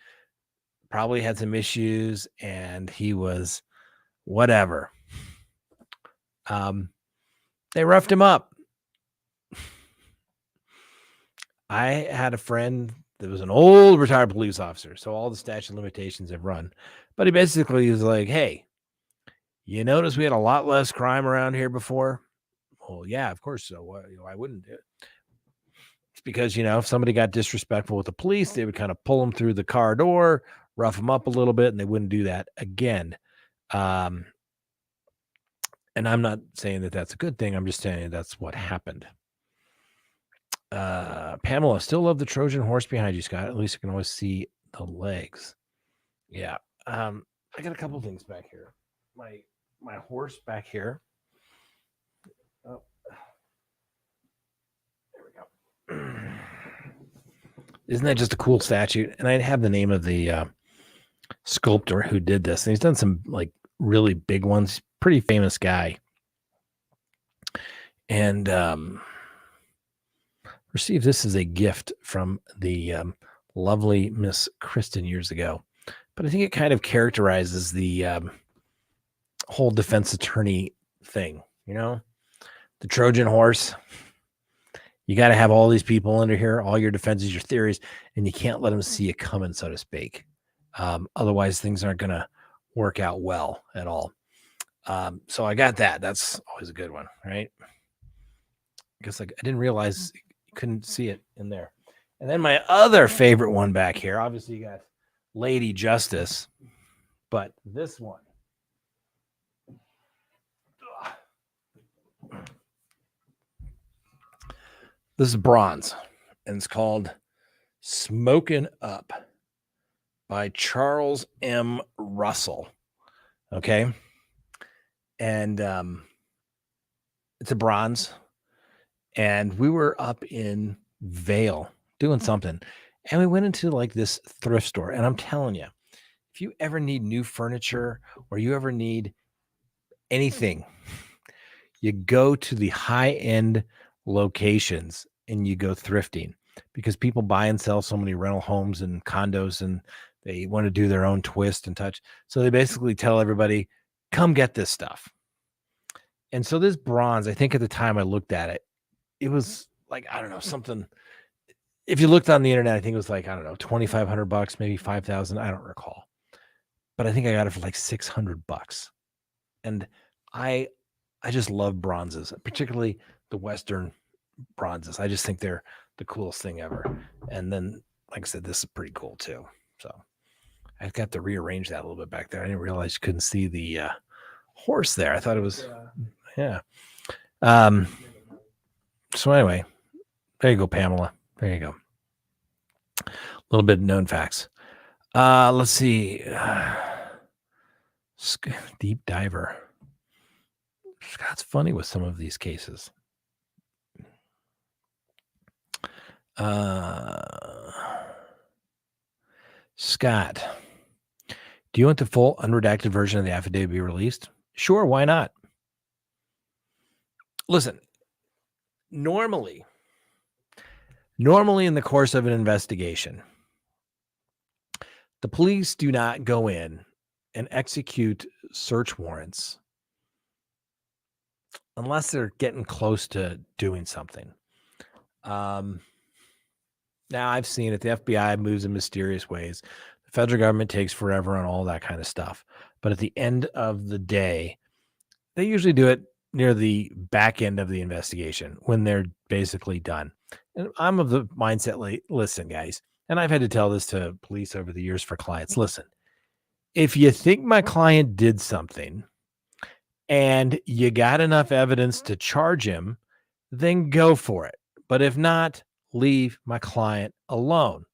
A: probably had some issues and he was whatever. They roughed him up. I had a friend that was an old retired police officer, so all the statute of limitations have run. But he basically was like, hey, you notice we had a lot less crime around here before? Well, yeah, of course so. Why wouldn't it? It's because, if somebody got disrespectful with the police, they would kind of pull them through the car door, rough them up a little bit, and they wouldn't do that again. And I'm not saying that that's a good thing. I'm just saying that's what happened. Pamela, still love the Trojan horse behind you, Scott. At least you can always see the legs. Yeah. I got a couple things back here. My horse back here. Oh, there we go. Isn't that just a cool statue? And I have the name of the sculptor who did this. And he's done some really big ones. Pretty famous guy. And received this as a gift from the lovely Miss Kristen years ago. But I think it kind of characterizes the whole defense attorney thing, the Trojan horse. You got to have all these people under here, all your defenses, your theories, and you can't let them see you coming, so to speak. Otherwise, things aren't going to work out well at all. So I got that. That's always a good one, right? I guess I didn't realize you couldn't see it in there. And then my other favorite one back here, obviously you got Lady Justice, but this one. This is bronze, and it's called Smokin' Up by Charles M. Russell. Okay. And it's a bronze. And we were up in Vail doing something. And we went into like this thrift store. And I'm telling you, if you ever need new furniture or you ever need anything, you go to the high-end locations and you go thrifting, because people buy and sell so many rental homes and condos, and they want to do their own twist and touch. So they basically tell everybody, come get this stuff. And so this bronze, I think at the time I looked at it, it was like, I don't know, something. If you looked on the internet, I think it was like, I don't know, $2,500, maybe 5,000. I don't recall. But I think I got it for like $600. And I just love bronzes, particularly the Western bronzes. I just think they're the coolest thing ever. And then, like I said, this is pretty cool too. So I've got to rearrange that a little bit back there. I didn't realize you couldn't see the horse there. I thought it was, yeah. So anyway, there you go, Pamela. There you go. A little bit of known facts. Let's see. Deep diver. Scott's funny with some of these cases. Scott, do you want the full unredacted version of the affidavit to be released? Sure, why not? Listen, normally in the course of an investigation, the police do not go in and execute search warrants unless they're getting close to doing something. Now, I've seen it. The FBI moves in mysterious ways. The federal government takes forever on all that kind of stuff. But at the end of the day, they usually do it near the back end of the investigation when they're basically done. And I'm of the mindset, like, listen, guys, and I've had to tell this to police over the years for clients. Listen, if you think my client did something and you got enough evidence to charge him, then go for it. But if not, leave my client alone.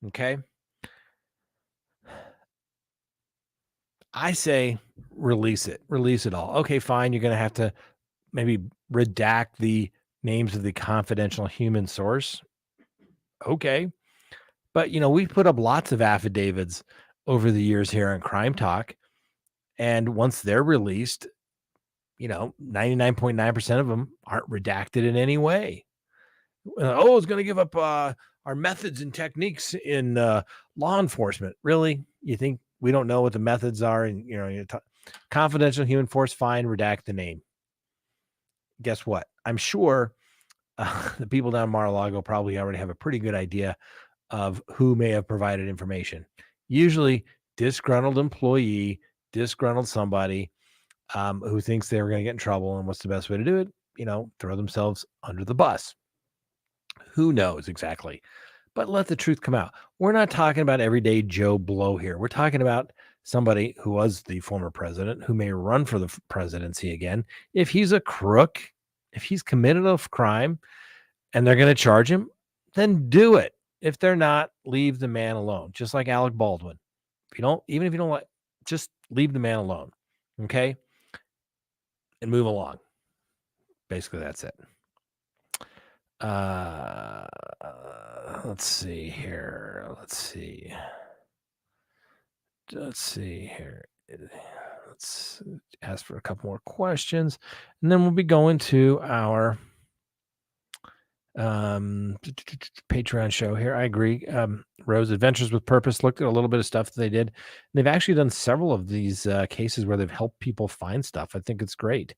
A: Okay? I say release it. Release it all. Okay, fine. You're going to have to maybe redact the names of the confidential human source. Okay. But, we've put up lots of affidavits over the years here on CrimeTalk. And once they're released, 99.9% of them aren't redacted in any way. It's going to give up our methods and techniques in law enforcement. Really? You think we don't know what the methods are? And, confidential human force, fine, redact the name. Guess what? I'm sure the people down in Mar-a-Lago probably already have a pretty good idea of who may have provided information. Usually disgruntled employee, disgruntled somebody who thinks they're going to get in trouble. And what's the best way to do it? Throw themselves under the bus. Who knows exactly? But let the truth come out. We're not talking about everyday Joe Blow here. We're talking about somebody who was the former president, who may run for the presidency again. If he's a crook, if he's committed a crime and they're going to charge him, then do it. If they're not, leave the man alone. Just like Alec Baldwin. Even if you don't like, just leave the man alone. Okay? And move along. Basically, that's it. Let's see here. Let's ask for a couple more questions, and then we'll be going to our Patreon show here. I agree. Rose Adventures with Purpose looked at a little bit of stuff that they did. They've actually done several of these cases where they've helped people find stuff. I think it's great.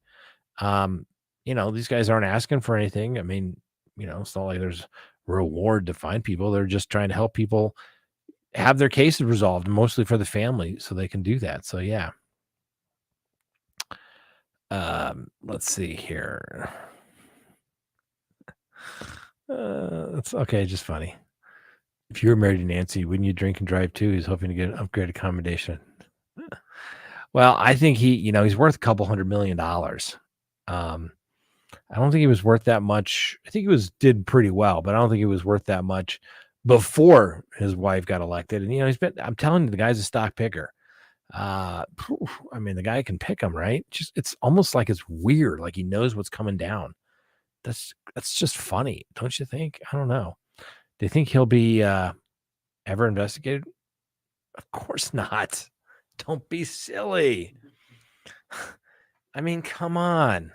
A: These guys aren't asking for anything. I mean, it's not like there's reward to find people. They're just trying to help people have their cases resolved, mostly for the family, so they can do that. So yeah. Let's see here. That's okay. Just funny. If you were married to Nancy, wouldn't you drink and drive too? He's hoping to get an upgrade accommodation. Well, I think he's worth a couple $100 million. I don't think he was worth that much. I think he did pretty well, but I don't think he was worth that much before his wife got elected. And I'm telling you, the guy's a stock picker. I mean, the guy can pick him, right? It's almost like it's weird, like he knows what's coming down. That's just funny, don't you think? I don't know. Do you think he'll be ever investigated? Of course not. Don't be silly. I mean, come on.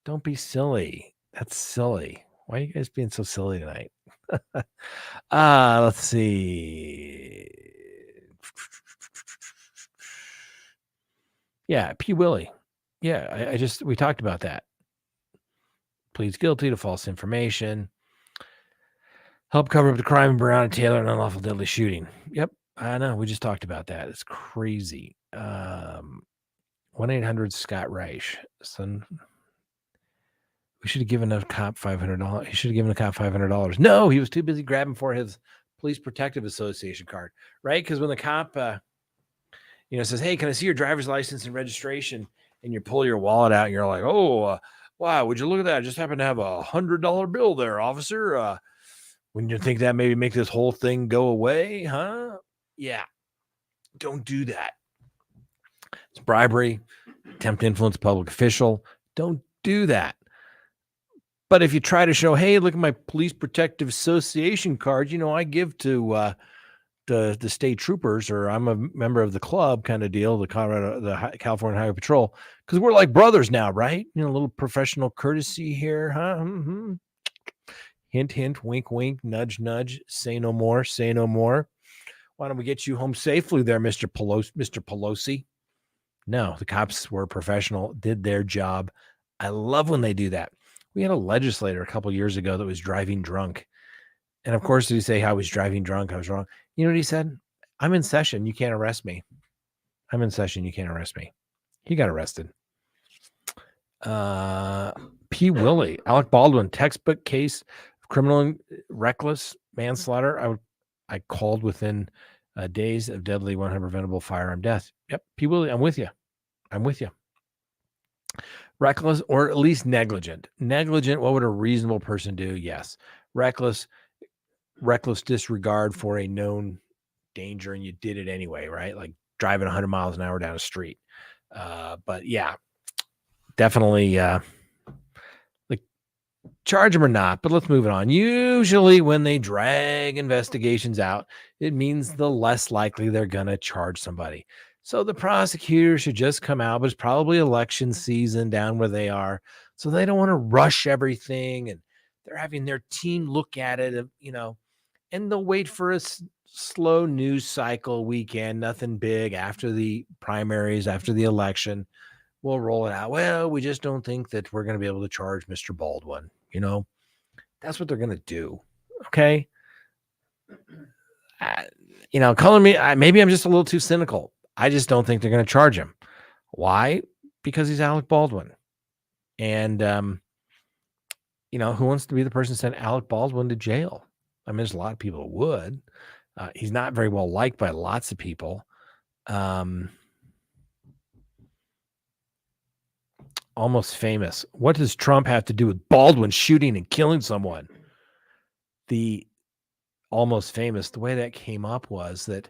A: Don't be silly. That's silly. Why are you guys being so silly tonight? Let's see. Yeah, P. Willie. Yeah, we talked about that. Pleads guilty to false information. Help cover up the crime of Breonna Taylor and unlawful deadly shooting. Yep, I know. We just talked about that. It's crazy. 1-800-Scott Reich. Son, we should have given a cop $500. He should have given a cop $500. No, he was too busy grabbing for his Police Protective Association card, right? Because when the cop, says, "Hey, can I see your driver's license and registration?" and you pull your wallet out, and you're like, "Oh, wow, would you look at that? I just happen to have a $100 bill there, officer. Wouldn't you think that maybe make this whole thing go away, huh?" Yeah, don't do that. It's bribery, attempt to influence a public official. Don't do that. But if you try to show, "Hey, look at my Police Protective Association card, I give to the state troopers, or I'm a member of the club," kind of deal, the California Highway Patrol, because we're like brothers now, right? A little professional courtesy here, huh? Mm-hmm. Hint, hint, wink, wink, nudge, nudge. Say no more. Say no more. Why don't we get you home safely there, Mr. Pelosi? No, the cops were professional, did their job. I love when they do that. We had a legislator a couple years ago that was driving drunk. And of course, did he say how he was driving drunk? I was wrong. You know what he said? "I'm in session. You can't arrest me. I'm in session. You can't arrest me." He got arrested. P. Willie, Alec Baldwin, textbook case of criminal reckless manslaughter. I called within days of deadly 100 preventable firearm death. Yep. P. Willie, I'm with you. Reckless, or at least negligent. Negligent, what would a reasonable person do? Yes. Reckless disregard for a known danger, and you did it anyway, right? Like driving 100 miles an hour down a street. But yeah, definitely charge them or not, but let's move it on. Usually when they drag investigations out, it means the less likely they're going to charge somebody. So the prosecutor should just come out, but it's probably election season down where they are. So they don't want to rush everything, and they're having their team look at it, and they'll wait for a slow news cycle weekend, nothing big after the primaries, after the election. We'll roll it out. Well, we just don't think that we're going to be able to charge Mr. Baldwin. That's what they're going to do. Okay. Calling me, maybe I'm just a little too cynical. I just don't think they're going to charge him. Why? Because he's Alec Baldwin. And, who wants to be the person to send Alec Baldwin to jail? I mean, there's a lot of people who would. He's not very well liked by lots of people. Almost Famous. What does Trump have to do with Baldwin shooting and killing someone? The Almost Famous, the way that came up was that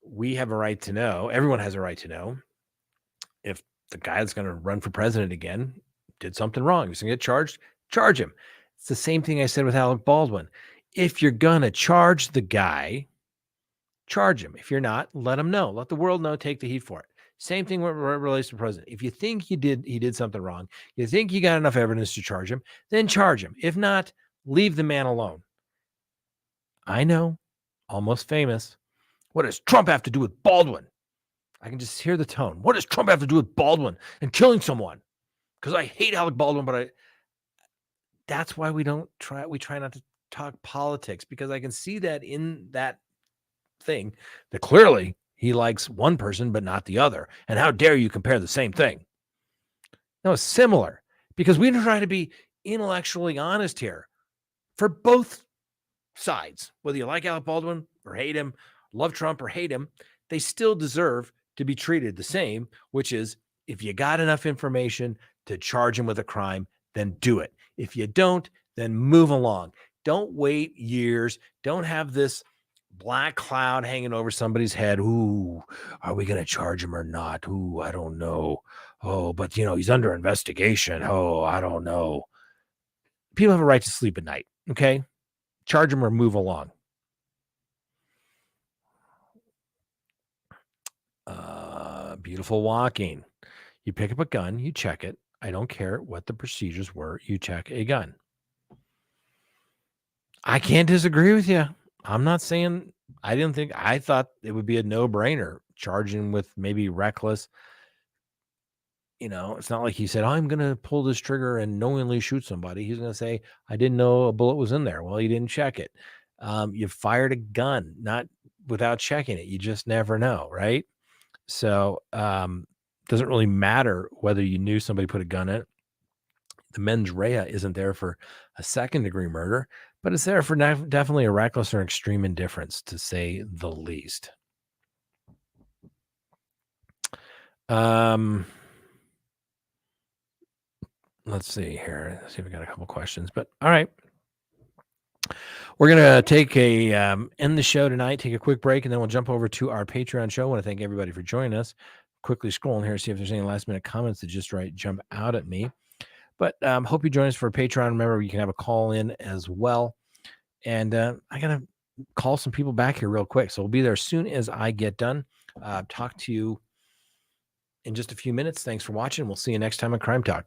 A: we have a right to know, everyone has a right to know, if the guy that's going to run for president again did something wrong. He's going to get charged, charge him. It's the same thing I said with Alec Baldwin. If you're going to charge the guy, charge him. If you're not, let him know. Let the world know, take the heat for it. Same thing when it relates to the president. If you think he did something wrong, you think you got enough evidence to charge him, then charge him. If not, leave the man alone. I know, almost famous. What does Trump have to do with Baldwin? I can just hear the tone. What does Trump have to do with Baldwin and killing someone? Because I hate Alec Baldwin, but that's why we try not to talk politics, because I can see that in that thing that clearly he likes one person but not the other. And how dare you compare the same thing? No, it's similar, because we try to be intellectually honest here for both sides. Whether you like Alec Baldwin or hate him, love Trump or hate him, they still deserve to be treated the same, which is, if you got enough information to charge him with a crime, then do it. If you don't, then move along. Don't wait years. Don't have this black cloud hanging over somebody's head. Ooh, are we going to charge him or not? Ooh, I don't know. Oh, but he's under investigation. Oh, I don't know. People have a right to sleep at night. Okay. Charge him or move along. Beautiful walking. You pick up a gun, you check it. I don't care what the procedures were. You check a gun. I can't disagree with you. I'm not saying I thought it would be a no-brainer charging with maybe reckless. It's not like he said, I'm going to pull this trigger and knowingly shoot somebody. He's going to say, I didn't know a bullet was in there. Well, you didn't check it. You fired a gun, not without checking it. You just never know, right? So doesn't really matter whether you knew somebody put a gun in it. The mens rea isn't there for a second-degree murder, but it's there for definitely a reckless or extreme indifference, to say the least. Let's see here. Let's see if we got a couple questions, but all right. We're going to take end the show tonight, take a quick break, and then we'll jump over to our Patreon show. I want to thank everybody for joining us. Quickly scrolling here, see if there's any last-minute comments that just jump out at me. But hope you join us for Patreon. Remember, you can have a call in as well. And I got to call some people back here real quick. So we'll be there as soon as I get done. Talk to you in just a few minutes. Thanks for watching. We'll see you next time on Crime Talk.